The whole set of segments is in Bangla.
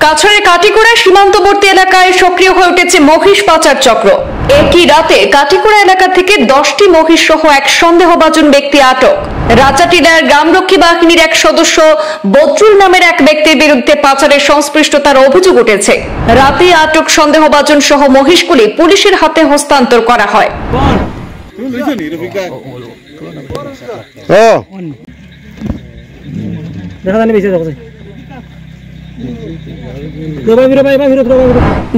কাছাড়ের কাটিগড়া সীমান্তবর্তী এলাকায় সক্রিয় হয়ে উঠেছে মহিষ পাচার চক্র। একই রাতে কাটিগড়া এলাকা থেকে 10টি মহিষ সহ এক সন্দেহভাজন ব্যক্তি আটক। রাজাটিলার গ্রামরক্ষী বাহিনীর এক সদস্য বদরুল নামের এক ব্যক্তির বিরুদ্ধে পাচারের সংশ্লিষ্টতার অভিযোগ উঠেছে। রাতে আটক সন্দেহভাজন সহ মহিষগুলি পুলিশের হাতে হস্তান্তর করা হয়।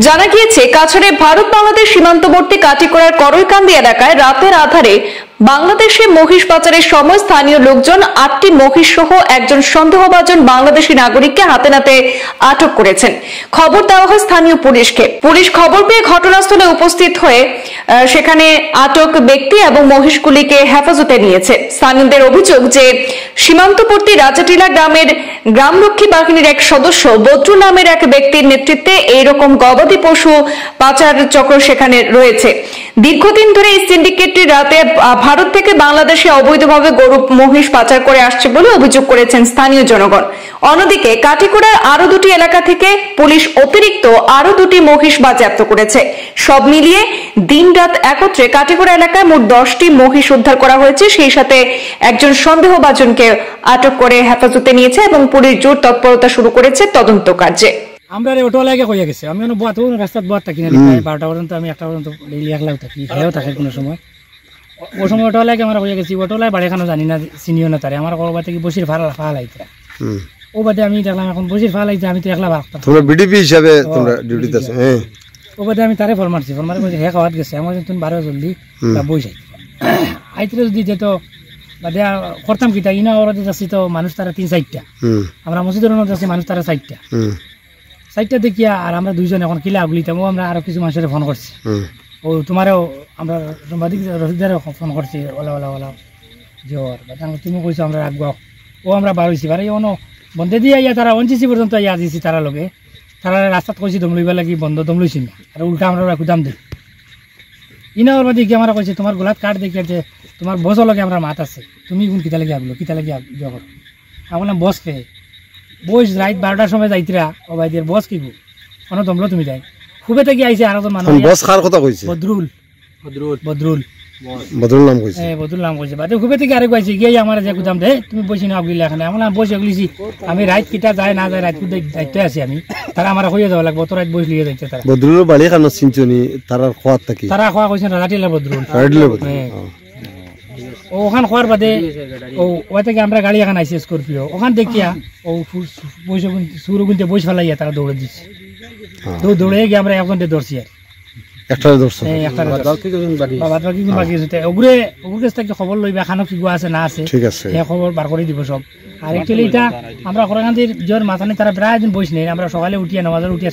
জানা গিয়েছে কাছাড়ে ভারত বাংলাদেশ সীমান্তবর্তী কাটিগড়ার করইকান্দি এলাকায় রাতের আধারে বাংলাদেশে মহিষ পাচারের সময় স্থানীয় লোকজন 8টি মহিষ সহ একজন সন্দেহভাজন বাংলাদেশী নাগরিককে হাতে নাতে আটক করেছেন। খবর দেওয়া হয় স্থানীয় পুলিশকে। পুলিশ খবর পেয়ে ঘটনাস্থলে উপস্থিত হয়ে সেখানে আটক ব্যক্তি এবং মহিষগুলিকে হেফাজতে নিয়েছে। স্থানীয়দের অভিযোগ যে সীমান্তবর্তী রাজাটিলা গ্রামের গ্রামরক্ষী বাহিনীর এক সদস্য বদরুল নামের এক ব্যক্তির নেতৃত্বে এইরকম গবাদি পশু পাচার চক্র সেখানে রয়েছে। দীর্ঘদিন ধরে এই সিন্ডিকেটটি রাতে ভারত থেকে বাংলাদেশে অবৈধভাবে গরু মহিষ পাচার করে আসছে বলে অভিযোগ করেছেন স্থানীয় জনগণ। অন্যদিকে কাটিগড়ার আরো 2টি এলাকা থেকে পুলিশ অতিরিক্ত আরো 2টি মহিষ বাজেয়াপ্ত করেছে। সব মিলিয়ে দিনরাত একত্রে কাটিগড়া এলাকায় মোট 10টি মহিষ উদ্ধার করা হয়েছে। সেই সাথে একজন সন্দেহভাজনকে আটক করে হেফাজতে নিয়েছে এবং পুলিশ জোর তৎপরতা শুরু করেছে তদন্ত কার্যে। আমরা অটো লাগে কইয়া গেছে আমি রাস্তাত বহাত থাকি না, 12টা পর্যন্ত আমি 1টা পর্যন্ত ডেইলি একলাও থাকি, খেয়েও থাকে কোনো সময়। ওই সময় অটো লাগে আমরা কইয়া গেছি, অটো লাই বাড়িখানো জানি না, চিনিও না তারে। আমার করবা থেকে বসির ফাল আইতা ও বাদে আমি দেখলাম এখন বসির ফাল আইতা, আমি তো একলা ভাবতাম তোমরা বিডিপি হিসাবে তোমরা ডিউটিতে আছো। হ্যাঁ, ও বাদে আমি তারে ফোন মারছি, ফোন মারে কইছে হে খাওয়াত গেছে, আমার তুমি 12 জলদি বইস আইতে যদি যেত বাদে করতাম কিতা ইনা ওরা যাচ্ছি তো মানুষ তারা 3-4টা, আমরা মসজিদের যাচ্ছি মানুষ তারা 4টা দেখিয়া আর আমরা 2জন এখন কিলা আগুলিতাম। আমরা আরো কিছু মানুষের ফোন করছি, ও তোমারও আমরা সাংবাদিক রশিদারও ফোন করছি, ওলা ওলা ওলা জ্বর তুমি কইছো আমরা রাখবো। ও আমরা বাড়াইছি বাড়ি অনো বন্ধে দিয়ে ইয়া তারা 29 পর্যন্ত ইয়া দিয়েছি তারা লগে, তারা রাস্তাত কইছি দম লইবা লাগি, বন্ধ দম লইছি না, আর উল্টা আমরা কুদাম দিই ইনা ওর বাদে আমরা কইছি তোমার গোলাত কাঠ দেখি যে তোমার বসও লগে আমরা মাত আছে, তুমি কোন কিতা লাগি আগলো কিতা লাগি ইয়া করো। আমি বললাম বস কে বস রাত 12টার সময় যাইতরা ও ভাই দের বস কি কোনো দমলো তুমি যাই খুবে থেকে আইছে আর তো মানুষ বস কার কথা কইছে বদরুল নাম কইছে। হ্যাঁ বদরুল নাম কইছে বাদে খুবে থেকে আরে কইছে গিয়ে আমার যে কুদাম দে তুমি বসি না আগলি এখানে। আমরা বসে আগলিছি, আমি রাত কিটা যায় না যায় রাত দায়িত্বে আছি আমি, তারা আমার হইয়া যাওয়া লাগবে, তো রাত বসে লিয়ে যাইতে তারা বদরুল বাড়ি কেন চিনছনি তারা খোয়াত থাকি তারা খোয়া কইছেন রাজাটিলা বদরুল। ওখান খোয়ার বাদে ওই থেকে আমরা গাড়ি এখন আইসি স্করপিও, ওখান দেখিয়া ও বসে সুরু গুনতে বসে ফেলাইয়া তারা দৌড়ে দিচ্ছে, দৌড়ে গিয়ে আমরা এখন ধরছি আর খবর লইবা খানো কি গোয়া আছে না আছে সেই খবর বার করে দিব সব। আর একচুয়ালি এটা আমরা করকান্দির জোর মাথানে তারা প্রায় দিন বসে নেই, আমরা সকালে উঠিয়া 9 বাজার উঠিয়া